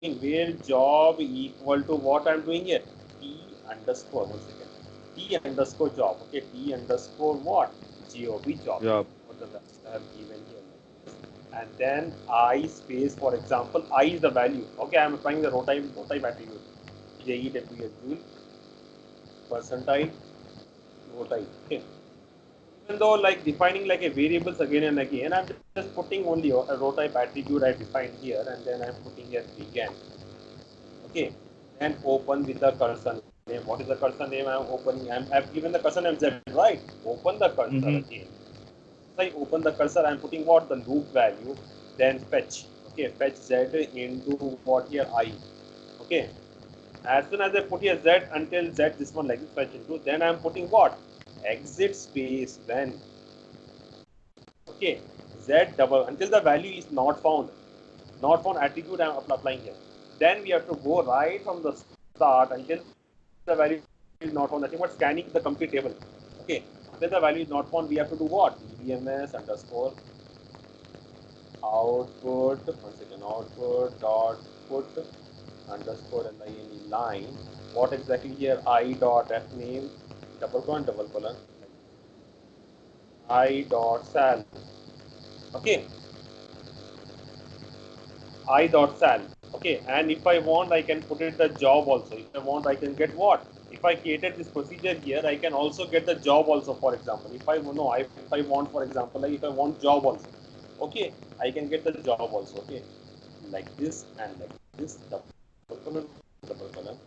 where job equal to what I'm doing here, T underscore, one second, T underscore job, okay, T underscore what, job job, Job. what the value I have given here, and then I space, for example, I is the value, okay, I'm applying the row type attribute, JEWS joule, percentile, row type, okay. Even though like defining like a variables again and again, I'm just putting only a row type attribute I defined here, and then I'm putting here began. Okay, then open with the cursor name. What is the cursor name I'm opening? I've given the cursor name Z, right? Open the cursor Mm-hmm. again. As I open the cursor, I'm putting what, the loop value, then fetch. Okay, fetch Z into what here, I. Okay, as soon as I put here Z until Z, this one like this, fetch into, then I'm putting what, exit space when. Okay, Z double until the value is not found. Not found attribute I'm applying here. Then we have to go right from the start until the value is not found. Nothing but scanning the complete table. Okay, until the value is not found, we have to do what? DBMS underscore output, one second, output dot put underscore line. What exactly here? I dot f name double colon I dot sal. Okay, I dot sal. Okay, and if I want, I can put it the job also. If I want, I can get what? If I created this procedure here, I can also get the job also. For example, if I know, if I want, for example, like if I want job also, okay, I can get the job also. Okay, like this and like this, double colon,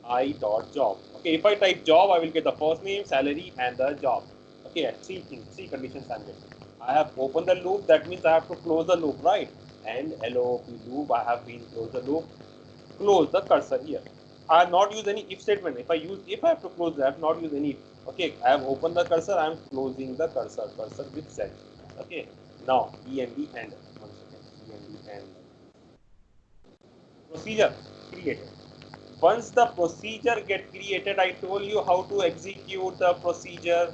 I dot job. Okay, if I type job, I will get the first name, salary, and the job. Okay, three things, three conditions I'm getting. I have opened the loop, that means I have to close the loop, right? And LOP loop, I have been close the loop, close the cursor here. I have not used any if statement. If I use if, I have to close, I have not used any if. Okay, I have opened the cursor, I am closing the cursor with set. Okay, now EMD end. One second, EMD end. Procedure created. Once the procedure get created, I told you how to execute the procedure.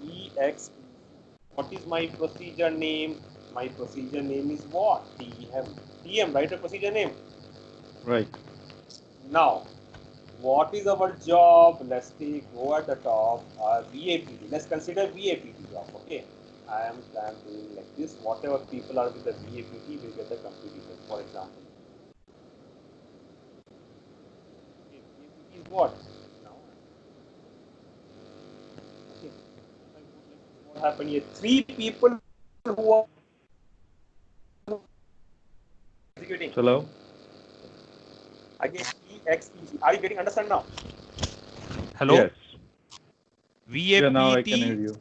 EXEC. What is my procedure name? My procedure name is what? TM. TM, right? A procedure name. Right. Now, what is our job? Let's take go at the top. VAPT. Let's consider VAPT job. Okay. I'm doing like this. Whatever people are with the VAPT will get the complete details. For example, okay, VAPT is what? Now, okay. What happened here? Three people who are executing Hello? against EXEC. Are you getting understand now? Hello? Yes. Yeah, now I can hear VAPT, you.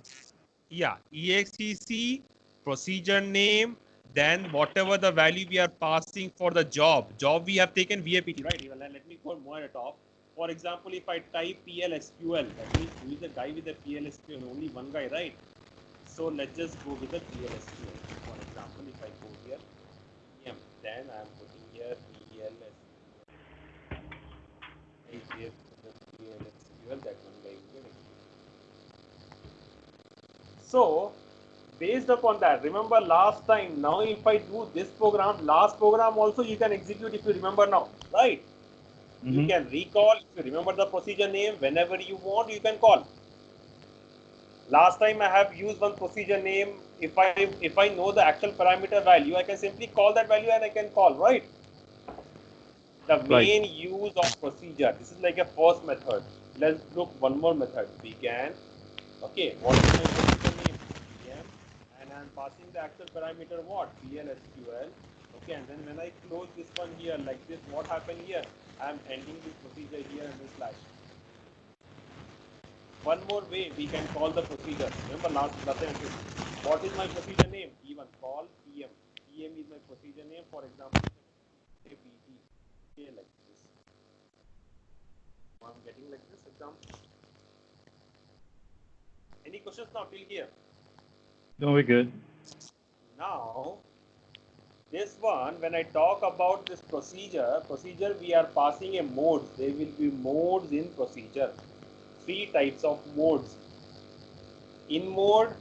yeah, EXEC, procedure name, then whatever the value we are passing for the job. Job we have taken VAPT, right? Let me go more at top. For example, if I type PLSQL, that means who is the guy with the PLSQL? Only one guy, right? So let's just go with the PLSQL. For example, if I go here, PM, then I am putting here PLSQL. Is here the PLSQL, that one guy will get. So based upon that, remember last time, now if I do this program, last program also you can execute if you remember now, right? You Mm-hmm. can recall, if you remember the procedure name, whenever you want, you can call. Last time I have used one procedure name. If I know the actual parameter value, I can simply call that value and I can call, right? The Right. main use of procedure. This is like a first method. Let's look one more method. Began. Okay, what is my procedure name? Began, and I'm passing the actual parameter what? PLSQL. Okay, and then when I close this one here like this, what happened here? I'm ending this procedure here and then slash. One more way we can call the procedure. Remember last time I said, what is my procedure name? Even call PM. PM is my procedure name. For example, APT. Okay, like this. I'm getting like this example. Any questions now till here? No, we're good. Now, this one, when I talk about this procedure we are passing a modes. There will be modes in procedure. Three types of modes. In mode,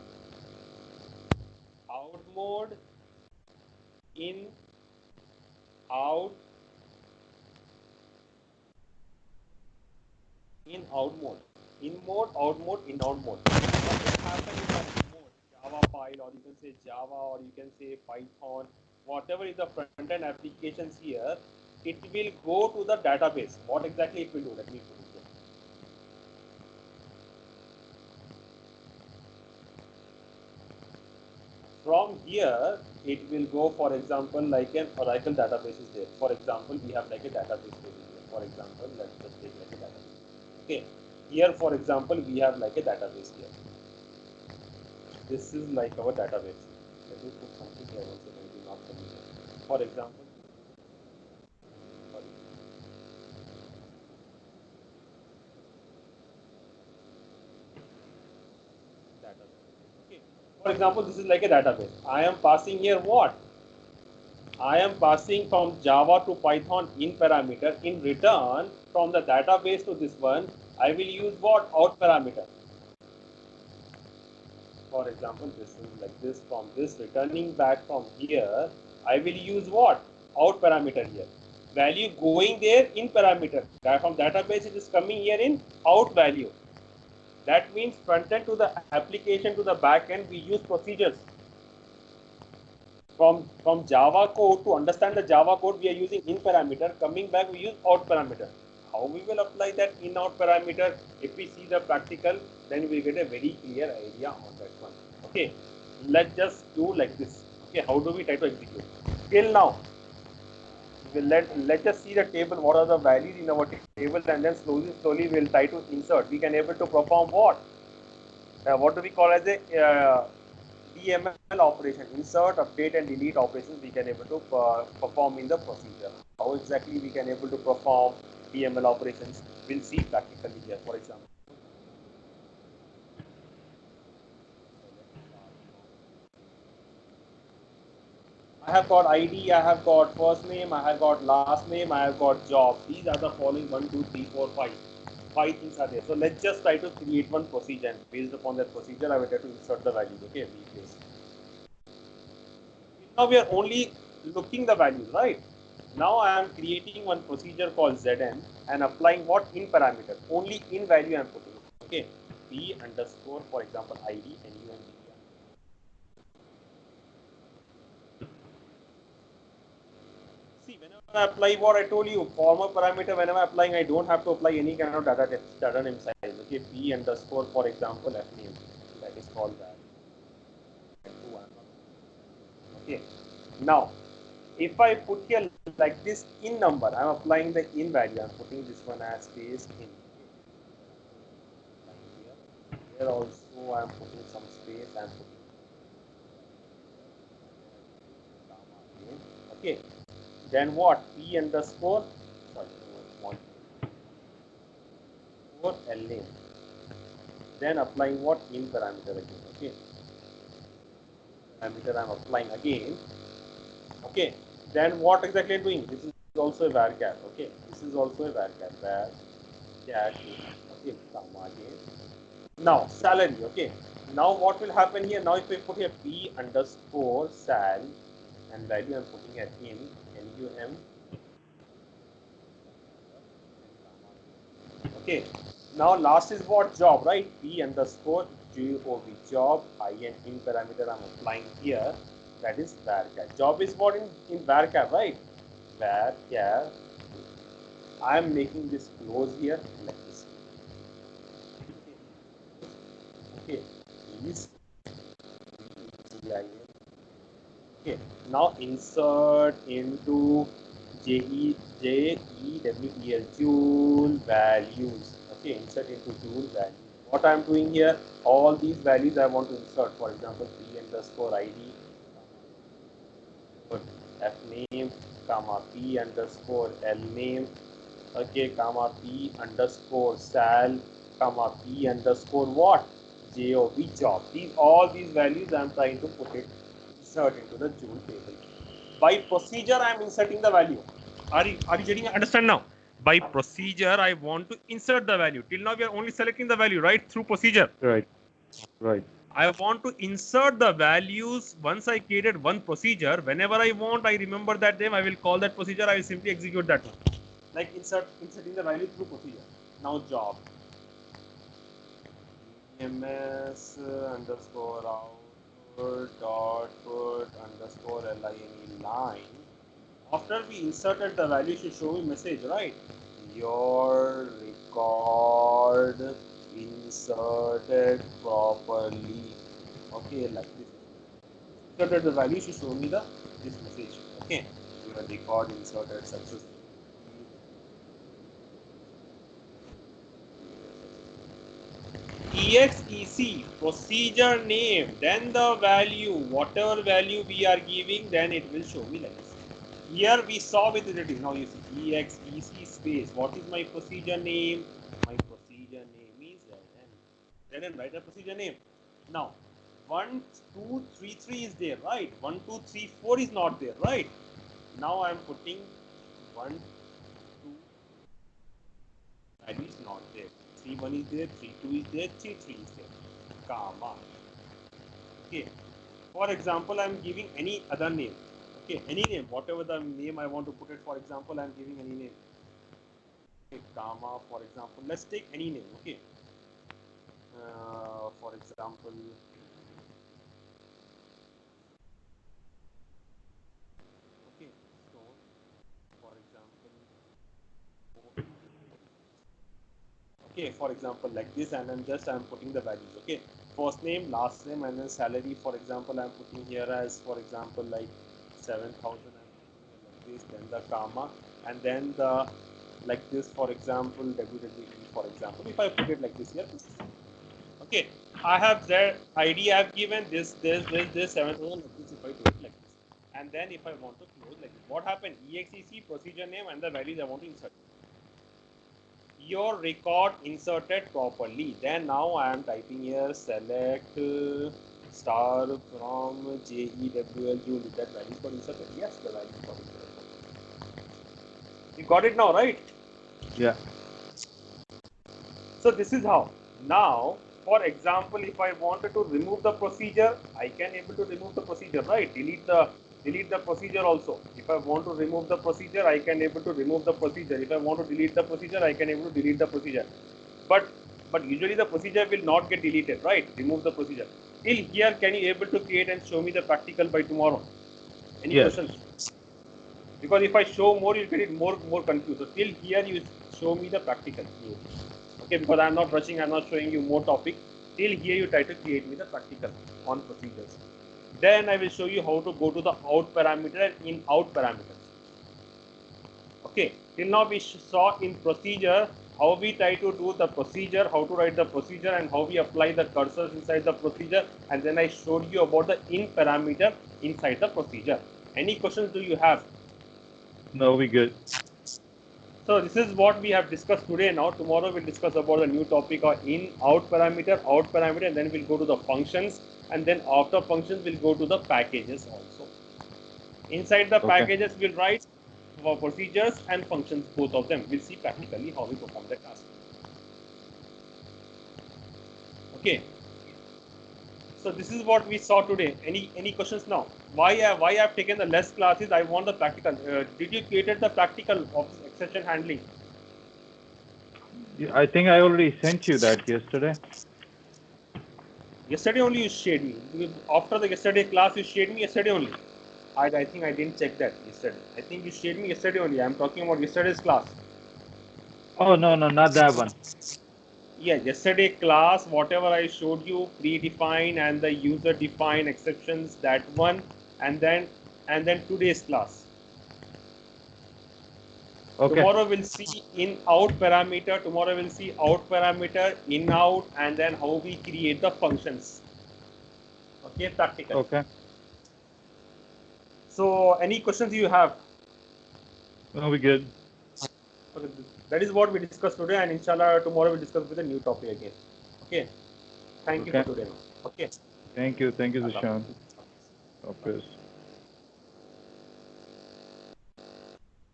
out mode, in, out. out mode. In mode, out mode, in out mode. What will happen in that mode? Java file, or you can say Java, or you can say Python, whatever is the front-end applications here, it will go to the database. What exactly it will do? Let me put it here. From here, it will go, for example, like an Oracle database is there. For example, we have like a database here. For example, let's just take like a database. Okay. Here, for example, we have like a database here. This is like our database. Let me put something here also, maybe not familiar. For example, sorry. Database. Okay. For example, this is like a database. I am passing here what? I am passing from Java to Python in parameter. In return, from the database to this one, I will use what? Out parameter. For example, this is like this. From this returning back from here, I will use what? Out parameter here. Value going there in parameter. From database, it is coming here in out value. That means front end to the application to the back end, we use procedures. From Java code, to understand the Java code, we are using in parameter. Coming back, we use out parameter. How we will apply that in out parameter? If we see the practical, then we get a very clear idea on that one. Okay, let's just do like this. Okay, how do we try to execute? Till now, let's just see the table. What are the values in our table, and then slowly we'll try to insert. We can able to perform what do we call as a DML operation, insert, update, and delete operations. We can able to perform in the procedure. How exactly we can able to perform DML operations? We'll see practically here. For example, I have got ID, I have got first name, I have got last name, I have got job. These are the following 1, 2, 3, 4, 5. 5 things are there. So let's just try to create one procedure, and based upon that procedure, I will try to insert the values. Okay, replace. Now we are only looking the values, right? Now I am creating one procedure called Zn and applying what? In parameter. Only in value I am putting. Okay. B underscore, for example, ID and UND. See, whenever I apply what I told you, former parameter, whenever I'm applying, I don't have to apply any kind of data name size. Okay, B underscore, for example, F name. That is called that. Okay. Now, if I put here like this in number, I'm applying the in value. I'm putting this one as space in. Here also I'm putting some space. I'm putting comma again. Okay. Then what? P underscore. Sorry, one for L name. Then applying what? In parameter again. Okay. Parameter I'm applying again. Okay. Then what exactly I'm doing? This is also a varchar. Okay. This is also a varchar. Varchar. Okay. Comma again. Now salary. Okay. Now what will happen here? Now if I put here P underscore sal and value I'm putting here in NUM. Okay. Now last is what? Job, right? P underscore job, job, in parameter I'm applying here. That is varchar. Job is what in varchar, right? Varchar. I am making this close here like this. Okay. Please. Okay. Now insert into JEWEL Joule values. Okay, insert into Joule values. What I am doing here, all these values I want to insert. For example, P underscore ID, F name, comma P underscore L name, okay, comma P underscore sal, comma P underscore what? JOB job. All these values I am trying to put it, insert into the Joule table. By procedure, I am inserting the value. Are you getting understand now? By procedure, I want to insert the value. Till now, we are only selecting the value, right? Through procedure. Right. Right. I want to insert the values. Once I created one procedure, whenever I want, I remember that name, I will call that procedure, I will simply execute that one. Like inserting the value through procedure. Now job. ms underscore output dot put underscore line line. After we inserted the value, should show me message, right? Your record inserted properly. Okay, like this. Inserted the value, should show me this message. Okay, your record inserted successfully. EXEC procedure name, then the value, whatever value we are giving, then it will show me like this. Here we saw with it is now you see EXEC space. What is my procedure name? My procedure name is ZN. ZN, write the procedure name. Now 1, 2, 3, 3 is there, right? 1, 2, 3, 4 is not there, right? Now I am putting 1, 2, value is not there. 3, 1 is there, 3, 2 is there, 3, 3 is there. Comma. Okay. For example, I am giving any other name. Okay, any name, whatever the name I want to put it. For example, I am giving any name. Okay, comma. For example, let's take any name. Okay. For example, okay. So, for example, okay. For example, like this, and then just I am putting the values. Okay. First name, last name, and then salary. For example, I am putting here as, for example, like 7,000. Like this, then the comma, and then the like this. For example, WWE. For example, if I put it like this here. Okay, I have their ID I have given this 7,000 like this if I do it like this. And then if I want to close like this, what happened? EXEC procedure name and the values I want to insert. Your record inserted properly. Then now I am typing here select star from JEWL. You did that value got inserted? Yes, the value got inserted. You got it now, right? Yeah. So this is how. Now, for example, if I wanted to remove the procedure, I can able to remove the procedure, right? Delete the procedure also. If I want to remove the procedure, I can able to remove the procedure. If I want to delete the procedure, I can able to delete the procedure. But usually the procedure will not get deleted, right? Remove the procedure. Till here, can you able to create and show me the practical by tomorrow? Any Yes. questions? Because if I show more, you'll get it more confused. So till here, you show me the practical. Okay, because I'm not rushing, I'm not showing you more topic. Till here you try to create me the practical on procedures. Then I will show you how to go to the out parameter and in out parameters. Okay, till now we saw in procedure how we try to do the procedure, how to write the procedure, and how we apply the cursors inside the procedure. And then I showed you about the in parameter inside the procedure. Any questions do you have? No, we good. So this is what we have discussed today. Now tomorrow we'll discuss about the new topic of in out parameter, and then we'll go to the functions, and then after functions we'll go to the packages also. Inside the packages we'll write for procedures and functions, both of them. We'll see practically how we perform the task. Okay. So this is what we saw today. Any questions now? Why I've taken the less classes? I want the practical. Did you create the practical of exception handling? I think I already sent you that yesterday. Yesterday only you shared me. After the yesterday class, you shared me yesterday only. I think I didn't check that yesterday. I think you shared me yesterday only. I'm talking about yesterday's class. Oh, no, not that one. Yeah, yesterday class, whatever I showed you, predefined and the user defined exceptions, that one, and then today's class. Okay. Tomorrow we'll see in out parameter. Tomorrow we'll see out parameter, in out, and then how we create the functions. Okay, practical. Okay. So, any questions you have? No, we good. Okay, that is what we discussed today, and inshallah tomorrow we'll discuss with a new topic again. Okay. Thank you for today. Okay. Thank you, Zishan. Okay.